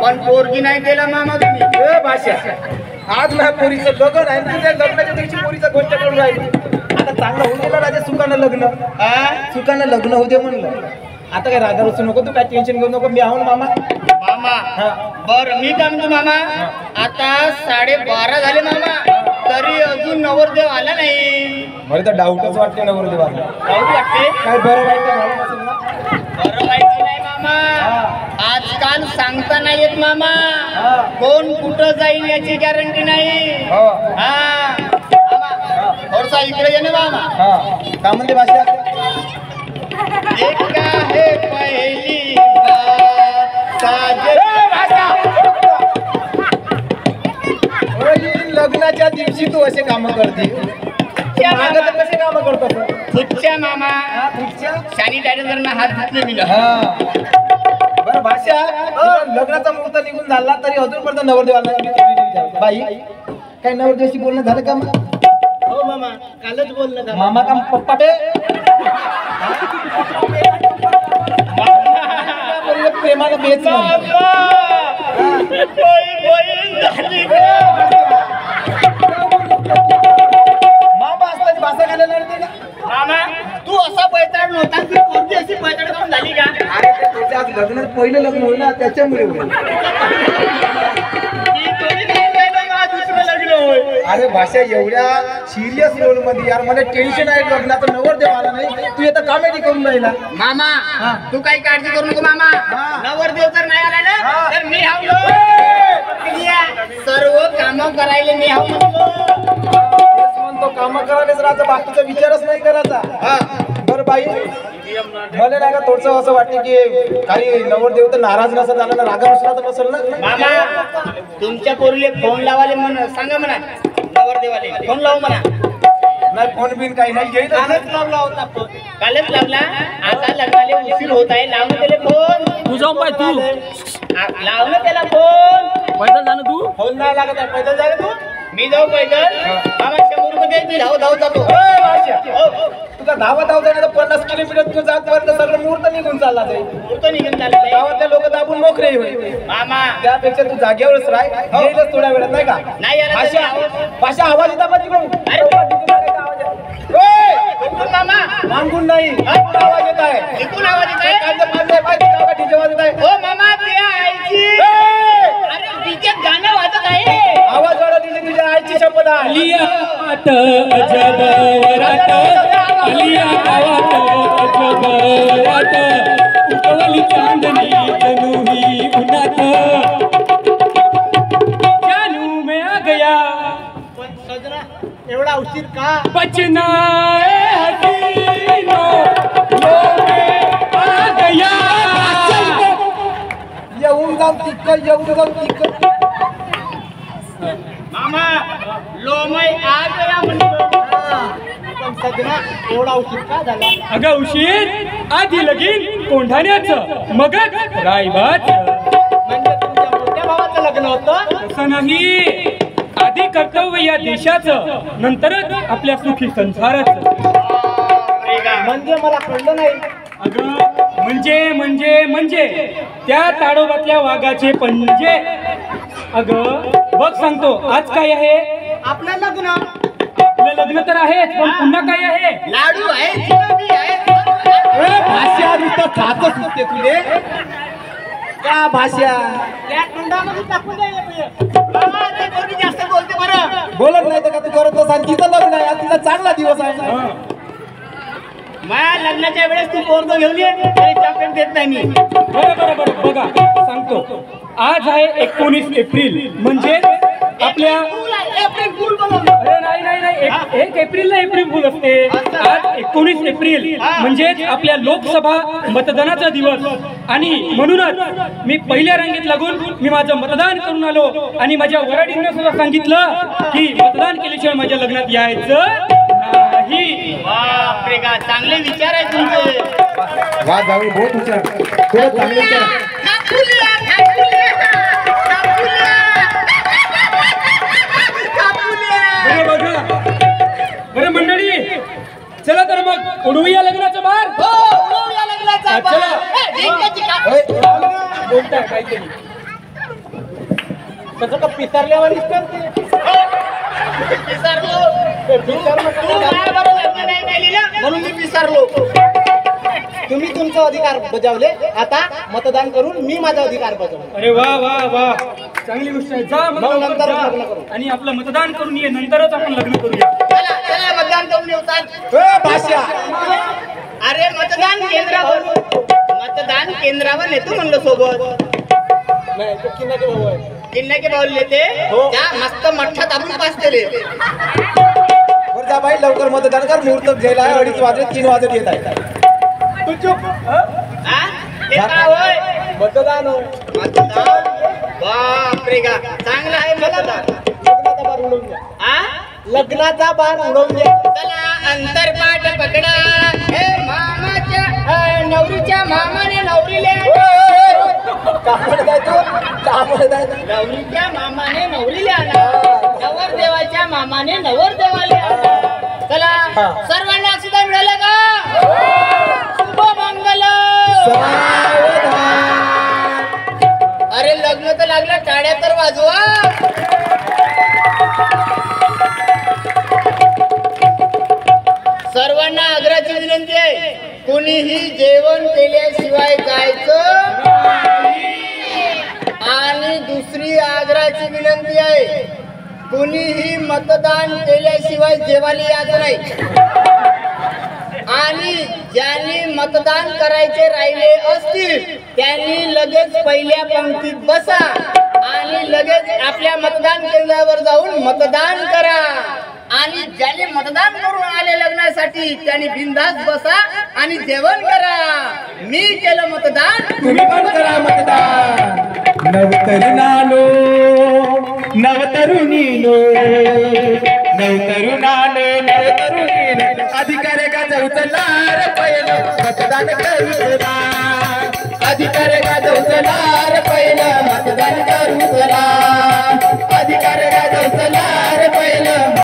पण पोरगी नाही दिला मामा तुम्ही भाषा आज माझ्या पोरीचं लग्न आहे तुझ्या लग्नाच्या दिवशी पोरीचं गोष्ट करून राहिली आता चांगलं होऊ गेलं राजा सुखानं लग्न सुखानं लग्न होऊ दे म्हणलं आता काय राधा रचू नको तू काय टेन्शन घेऊ नको मी आहो मामा मामा बर मी काय म्हणतो मामा आता 12:30 झाले मामा तरी अजून नवरदेव आला नाही मला तर डाऊटच वाटते नवरदेवाला डाऊट वाटते काय बरं वाईट झालं असेल ना बरं वाईट नाही मामा आजकाल सांगता नाही येत मामा कोण कुठं जाईल याची गॅरंटी नाही हा थोडसा इकडे ये ना मामा का म्हणते भाषा एक आहे पहिली लग्नाच्या दिवशी तू असे काम करते कसे काम करतो खुदच्या मामा सॅनिटायझरनं हात धुतले मी बरं भाषा लग्नाचा मुहूर्त निघून झाला तरी अजूनपर्यंत नवरदेवाला बाई काय नवरदेवाशी बोलणं झालं का हो मामा कालच बोलणं मामा का पप्पा बे प्रेमानं बेच मामा असताना भाषा घालायला लागते का मामा तू असा पैताड नव्हता की कोणती अशी पैताड करून झाली का अरे त्याच्या आज लग्नात पहिलं लग्न होईल ना त्याच्यामुळे अरे भाषा एवढ्या सिरियस रोल मध्ये यार मला टेन्शन आहे लग्नाचं नवरदेव आला नाही तू आता कॉमेडी करून राहिला मामा तू काही काळजी करू नको मामा नवरदेव जर नाही आला ना तर मी हावलो सर्व काम करायला मी हावलो म्हणतो काम करायलाच राहायचं बाकीचा विचारच नाही करायचा बरं बाई मला नाही का थोडस असं वाटतं की काही नवरदेव तर नाराज नसत झाला ना रागा नसला तर नसेल ना मामा तुमच्या पोरीले फोन लावाले म्हणून सांगा म्हणा नवरदेवाले फोन लावू म्हणा नाही फोन बिन काही नाही घेईल कालच लावला होता फोन कालच लावला आता लग्नाले उशीर होत आहे लावणं त्याला फोन तू जाऊन पाय तू लावणं त्याला फोन पैदल जाणं तू फोन नाही लागत आहे पैदल जाय तू मी जाऊ पैदल मामा 100 रुपये मी धाव जातो तुझा धावा जाणार 50 किलोमीटर तू जातपर्यंत सगळं मुहूर्त निघून चालला जाईल मुहूर्त निघून चालला गावातल्या लोक दाबून मोकळे होईल मामा त्यापेक्षा तू जागेवरच राह येईलच थोड्या वेळात नाही का नाही भाषा आवाज येता पाहिजे मामा मागून नाही आवाज येत आहे इकडून आवाज येत आहे डीजे वाजत आहे हो मामा तुझ्या आईची अरे डीजे गाणं वाजत आहे आवाज वाढा डीजे तुझ्या आईची शपथ आहे अजब वरात आलिया गावात अजब वरात उठवली चांदणी जणू ही उन्हात जानू में आ गया पण सजना एवढा उशीर का बचना हसीनो लो में आ गया येऊन जाऊन तिक्कल येऊन जाऊन तिक्कल मामा लोमय आ गया म्हणतो पण सजना एवढा उशीर का झाला अगं उशीर आधी लगीन कोंढाण्याचं मगच रायबाचं म्हणजे तुमच्या मोठ्या भावाचं लग्न होतं तसं नाही आधी कर्तव्य या देशाचं नंतरच आपल्या सुखी संसाराचं म्हणजे मला कळलं नाही अगं म्हणजे त्या ताडोबातल्या वाघाचे पंजे अगं बघ सांगतो आज काय आहे आपलं लग्न आपलं लग्न तर आहेच पण पुन्हा काय आहे लाडू आहे जिलेबी आहे भाषा नुसतं खात सुटते तुले का भाषा त्या तोंडामध्ये टाकून द्यायला जास्त बोलते बरं बोलत नाही तर का तू करत नसा तिचं लग्न आहे तिचा चांगला दिवस आहे माझ्या लग्नाच्या वेळेस तू पोरगं घेऊन ये तरी चॉकलेट देत नाही मी बरं बघा सांगतो आज आहे 19 एप्रिल म्हणजे आपल्या एप्रिल फूल अरे नाही 1 एप्रिलला एप्रिल फूल असते आज 19 एप्रिल म्हणजेच आपल्या लोकसभा मतदानाचा दिवस आणि म्हणूनच मी पहिल्या रांगेत लागून मी माझं मतदान करून आलो आणि माझ्या वराडींना सुद्धा सांगितलं की मतदान केल्याशिवाय माझ्या लग्नात यायचं नाही बापरे का चांगले विचार आहे तुमचे वा जाऊ बहुत विचार खूप चांगले विचार बरं मंडळी चला तर मग उडवूया लग्नाचं बार उडवूया लग्नाचा बार बोलताय काहीतरी तसं का पिसारल्यावर दिसतं पिसारलो ते पिसार तू माझ्याबरोबर लग्न नाही केलेलं म्हणून मी पिसारलो. तुम्ही तुमचा अधिकार बजावले, आता मतदान करून मी माझा अधिकार बजावलो. अरे वा वा वा, चांगली गोष्ट आहे. जा मग मग लवकर नंतर जा. लग्न करू. आणि आपलं मतदान करून ये, नंतरच आपण लग्न करूया. चला चला मतदान करून येऊ. चाल. भाषा अरे मतदान केंद्रावर नेतो म्हणलं सोबत. नाही तो किनारे भाऊ आहे. किन्ना के बाउल लेते हो. त्या मस्त मठ्ठात आपण पास केले. बरं जा बाई, लवकर मतदान कर. मुहूर्त घ्यायला आहे. 2:30 वाजले, 3 वाजत येत आहे. तू चुप. हा? ते काय होय? मतदान हो. मतदान? बापरे का चांगलं आहे मतदान. लग्नाचा बार उडवून द्या. हा? लग्नाचा बार उडवून द्या. चला अंतरपाठ पकडा. हे मामाच्या नवरीच्या मामाने नवरीले काय म्हणताय तू? काय म्हणताय तू? नवरीच्या मामाने नवरीले आणा. नवरदेवाच्या मामाने नवरदेवाले आणा. चला हा. सर्वांना अक्षता मिळालं का? शुभ मंगल. सावधान. अरे लग्न तर लागलं, टाळ्या तर वाजवा. सर्वांना आग्रहाची विनंती आहे, कोणीही जेवण केल्याशिवाय जायचं आणि दुसरी आग्रहाची विनंती आहे, कोणीही मतदान केल्याशिवाय जेवायला यायचं नाही. आणि ज्यांनी मतदान करायचे राहिले असतील त्यांनी लगेच पहिल्या पंक्तीत बसा आणि लगेच आपल्या मतदान केंद्रावर जाऊन मतदान करा. आणि ज्याने मतदान करून आले लग्नासाठी त्यांनी बिनधास्त बसा आणि जेवण करा. मी केलं मतदान, तुम्ही पण करा मतदान. नवतरुणालो नवतरुणीनो नवतरुणालो नवतरुणीनो अधिकार गाजवचला रे पहिलं मतदान करूला. अधिकार गाजवचला